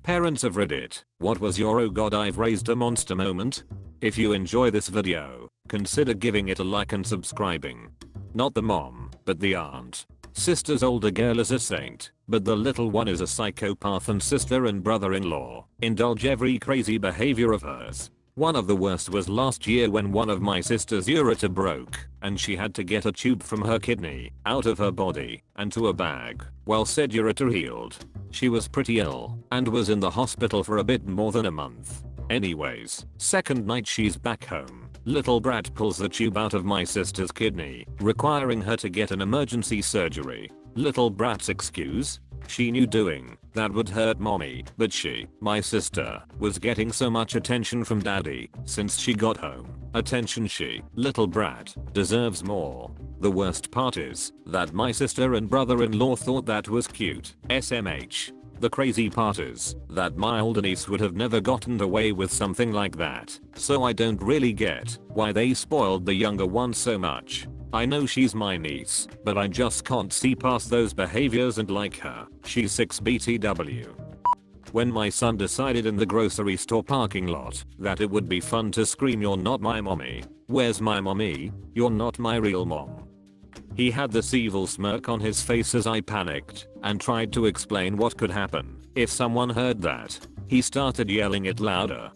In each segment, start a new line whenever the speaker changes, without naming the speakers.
Parents of Reddit, what was your oh god I've raised a monster moment? If you enjoy this video, consider giving it a like and subscribing. Not the mom, but the aunt. Sister's older girl is a saint, but the little one is a psychopath, and sister and brother-in-law indulge every crazy behavior of hers. One of the worst was last year when one of my sister's ureter broke and she had to get a tube from her kidney out of her body and to a bag. While said ureter healed, she was pretty ill and was in the hospital for a bit more than a month. Anyways, second night she's back home. Little brat pulls the tube out of my sister's kidney, requiring her to get an emergency surgery. Little brat's excuse? She knew doing that would hurt mommy, but she, my sister, was getting so much attention from daddy since she got home. Attention she, little brat, deserves more. The worst part is that my sister and brother-in-law thought that was cute. SMH. The crazy part is that my older niece would have never gotten away with something like that, so I don't really get why they spoiled the younger one so much. I know she's my niece, but I just can't see past those behaviors and like her. She's 6 BTW. When my son decided in the grocery store parking lot that it would be fun to scream, "You're not my mommy. Where's my mommy? You're not my real mom." He had this evil smirk on his face as I panicked and tried to explain what could happen if someone heard that. He started yelling it louder.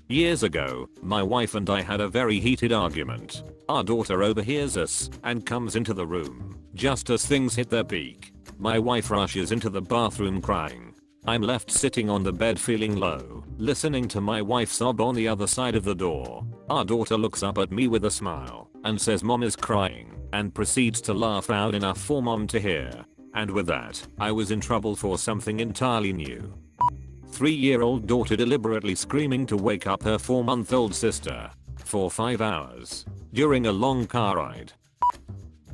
Years ago, my wife and I had a very heated argument. Our daughter overhears us and comes into the room. Just as things hit their peak, my wife rushes into the bathroom crying. I'm left sitting on the bed feeling low, listening to my wife sob on the other side of the door. Our daughter looks up at me with a smile and says mom is crying, and proceeds to laugh loud enough for mom to hear. And with that, I was in trouble for something entirely new. 3-year-old daughter deliberately screaming to wake up her 4-month-old sister for 5 hours during a long car ride.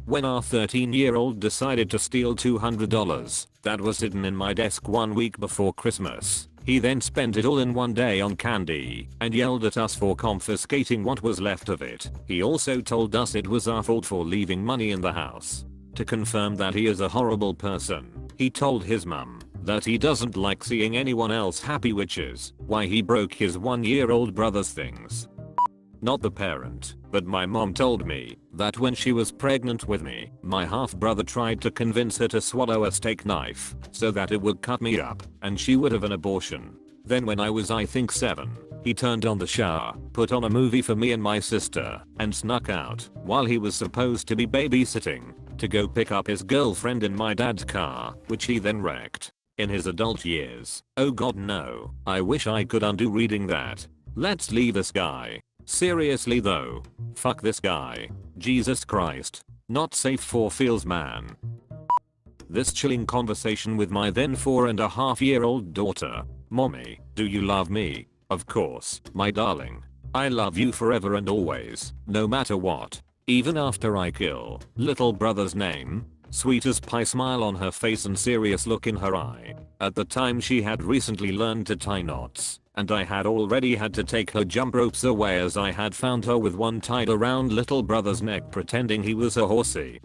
When our 13-year-old decided to steal $200 that was hidden in my desk 1 week before Christmas, he then spent it all in one day on candy and yelled at us for confiscating what was left of it. He also told us it was our fault for leaving money in the house. To confirm that he is a horrible person, he told his mum that he doesn't like seeing anyone else happy, which is why he broke his 1-year-old brother's things. Not the parent, but my mom told me that when she was pregnant with me, my half-brother tried to convince her to swallow a steak knife so that it would cut me up and she would have an abortion. Then when I was I think 7, he turned on the shower, put on a movie for me and my sister, and snuck out while he was supposed to be babysitting to go pick up his girlfriend in my dad's car, which he then wrecked. In his adult years, oh god no, I wish I could undo reading that. Let's leave this guy. Seriously though, fuck this guy. Jesus Christ. Not safe for feels man. This chilling conversation with my then 4.5-year-old daughter. Mommy, do you love me? Of course, my darling. I love you forever and always, no matter what. Even after I kill little brother's name. Sweet as pie smile on her face and serious look in her eye. At the time she had recently learned to tie knots, and I had already had to take her jump ropes away as I had found her with one tied around little brother's neck pretending he was a horsey.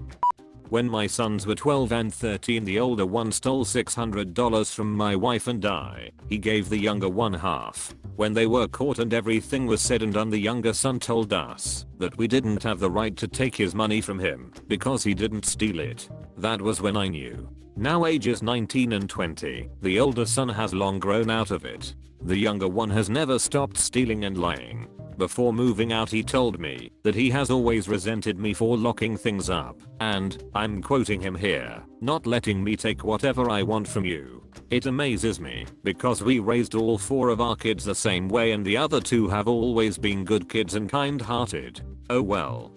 When my sons were 12 and 13, the older one stole $600 from my wife and I. He gave the younger one half. When they were caught and everything was said and done, the younger son told us that we didn't have the right to take his money from him because he didn't steal it. That was when I knew. Now ages 19 and 20, the older son has long grown out of it. The younger one has never stopped stealing and lying. Before moving out he told me that he has always resented me for locking things up and, I'm quoting him here, not letting me take whatever I want from you. It amazes me because we raised all 4 of our kids the same way and the other 2 have always been good kids and kind-hearted. Oh well.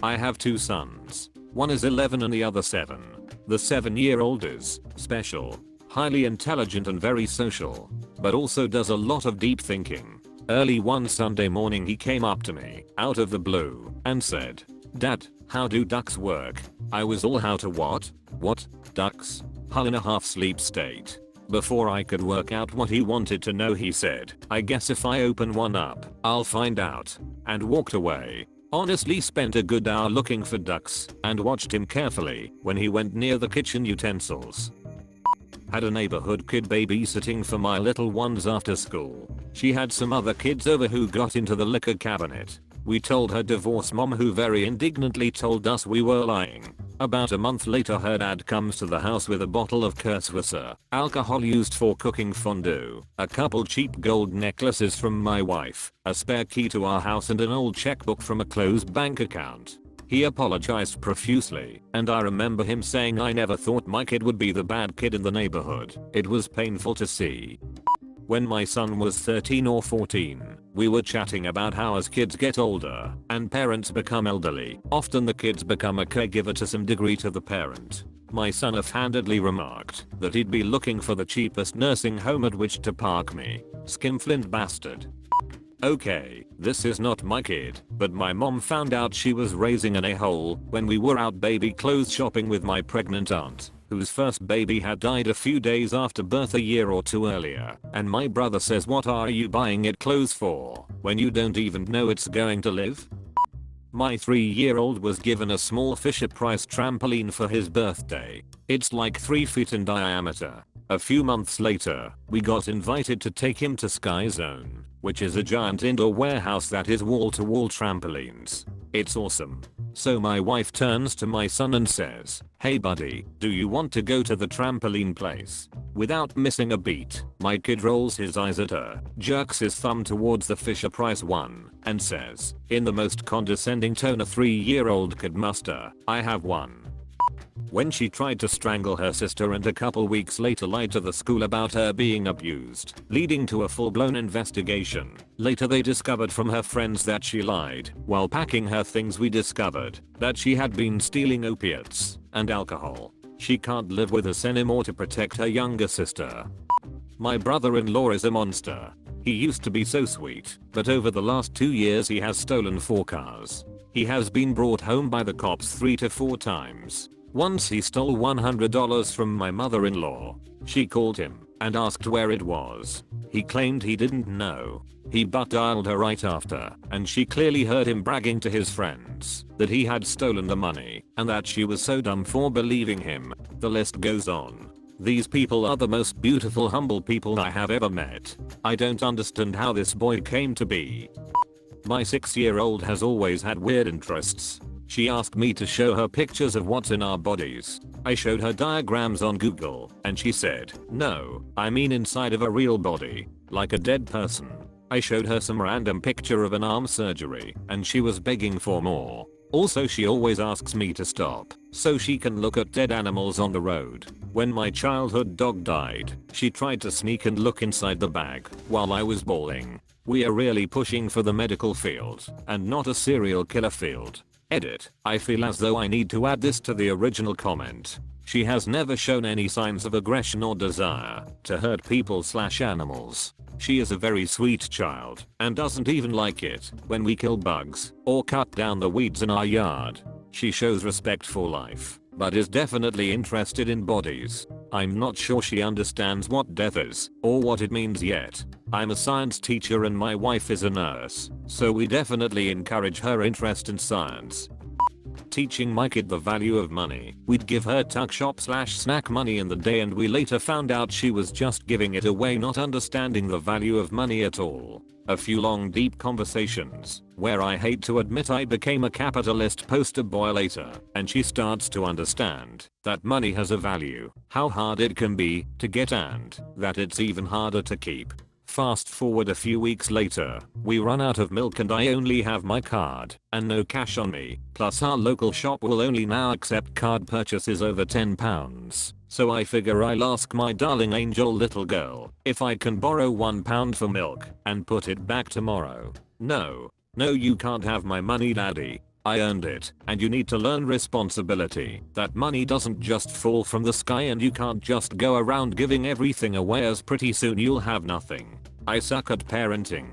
I have 2 sons. One is 11 and the other 7. The 7-year-old is special, highly intelligent and very social, but also does a lot of deep thinking. Early one Sunday morning he came up to me, out of the blue, and said, "Dad, how do ducks work?" I was all how to what? What? Ducks? Hull in a half sleep state. Before I could work out what he wanted to know he said, "I guess if I open one up, I'll find out," and walked away. Honestly spent a good hour looking for ducks and watched him carefully when he went near the kitchen utensils. Had a neighborhood kid babysitting for my little ones after school. She had some other kids over who got into the liquor cabinet. We told her divorce mom, who very indignantly told us we were lying. About a month later her dad comes to the house with a bottle of Kurswasser, alcohol used for cooking fondue, a couple cheap gold necklaces from my wife, a spare key to our house and an old checkbook from a closed bank account. He apologized profusely, and I remember him saying, "I never thought my kid would be the bad kid in the neighborhood." It was painful to see. When my son was 13 or 14, we were chatting about how as kids get older and parents become elderly, often the kids become a caregiver to some degree to the parent. My son offhandedly remarked that he'd be looking for the cheapest nursing home at which to park me. Skinflint bastard. Okay, this is not my kid, but my mom found out she was raising an a-hole when we were out baby clothes shopping with my pregnant aunt, whose first baby had died a few days after birth a year or two earlier, and my brother says, "What are you buying it clothes for when you don't even know it's going to live?" My 3-year-old was given a small Fisher-Price trampoline for his birthday. It's like 3 feet in diameter. A few months later, we got invited to take him to Sky Zone, which is a giant indoor warehouse that is wall-to-wall trampolines. It's awesome. So my wife turns to my son and says, "Hey buddy, do you want to go to the trampoline place?" Without missing a beat, my kid rolls his eyes at her, jerks his thumb towards the Fisher-Price one, and says, in the most condescending tone a 3-year-old could muster, "I have one." When she tried to strangle her sister and a couple weeks later lied to the school about her being abused, leading to a full-blown investigation. Later they discovered from her friends that she lied. While packing her things we discovered that she had been stealing opiates and alcohol. She can't live with us anymore to protect her younger sister. My brother-in-law is a monster. He used to be so sweet, but over the last 2 years he has stolen 4 cars. He has been brought home by the cops 3 to 4 times. Once he stole $100 from my mother-in-law. She called him and asked where it was. He claimed he didn't know. He butt dialed her right after, and she clearly heard him bragging to his friends that he had stolen the money and that she was so dumb for believing him. The list goes on. These people are the most beautiful, humble people I have ever met. I don't understand how this boy came to be. My 6-year-old has always had weird interests. She asked me to show her pictures of what's in our bodies. I showed her diagrams on Google, and she said, "No, I mean inside of a real body, like a dead person." I showed her some random picture of an arm surgery, and she was begging for more. Also, she always asks me to stop so she can look at dead animals on the road. When my childhood dog died, she tried to sneak and look inside the bag while I was bawling. We are really pushing for the medical field and not a serial killer field. Edit. I feel as though I need to add this to the original comment. She has never shown any signs of aggression or desire to hurt people/animals. She is a very sweet child and doesn't even like it when we kill bugs or cut down the weeds in our yard. She shows respect for life, but is definitely interested in bodies. I'm not sure she understands what death is or what it means yet. I'm a science teacher and my wife is a nurse, so we definitely encourage her interest in science. Teaching my kid the value of money. We'd give her tuck shop/snack money in the day, and we later found out she was just giving it away, not understanding the value of money at all. A few long deep conversations, where I hate to admit I became a capitalist poster boy later, and she starts to understand that money has a value, how hard it can be to get, and that it's even harder to keep. Fast forward a few weeks later, we run out of milk and I only have my card and no cash on me, plus our local shop will only now accept card purchases over £10. So I figure I'll ask my darling angel little girl if I can borrow £1 for milk and put it back tomorrow. No, you can't have my money, daddy. I earned it, and you need to learn responsibility. That money doesn't just fall from the sky and you can't just go around giving everything away, as pretty soon you'll have nothing. I suck at parenting.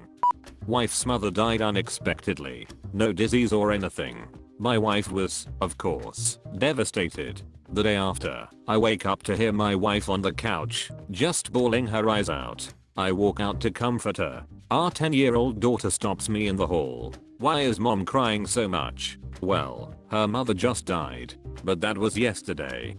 Wife's mother died unexpectedly. No disease or anything. My wife was, of course, devastated. The day after, I wake up to hear my wife on the couch, just bawling her eyes out. I walk out to comfort her. Our 10-year-old daughter stops me in the hall. "Why is mom crying so much?" "Well, her mother just died, but that was yesterday."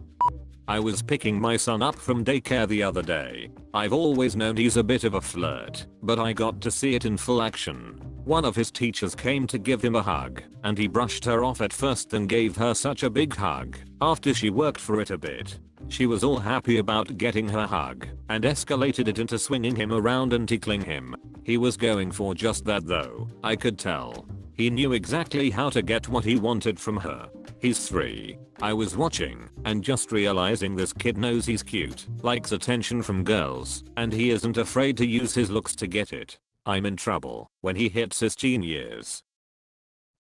I was picking my son up from daycare the other day. I've always known he's a bit of a flirt, but I got to see it in full action. One of his teachers came to give him a hug, and he brushed her off at first then gave her such a big hug. After she worked for it a bit, she was all happy about getting her hug, and escalated it into swinging him around and tickling him. He was going for just that though, I could tell. He knew exactly how to get what he wanted from her. He's 3. I was watching, and just realizing this kid knows he's cute, likes attention from girls, and he isn't afraid to use his looks to get it. I'm in trouble when he hits his teen years.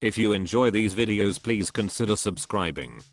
If you enjoy these videos, please consider subscribing.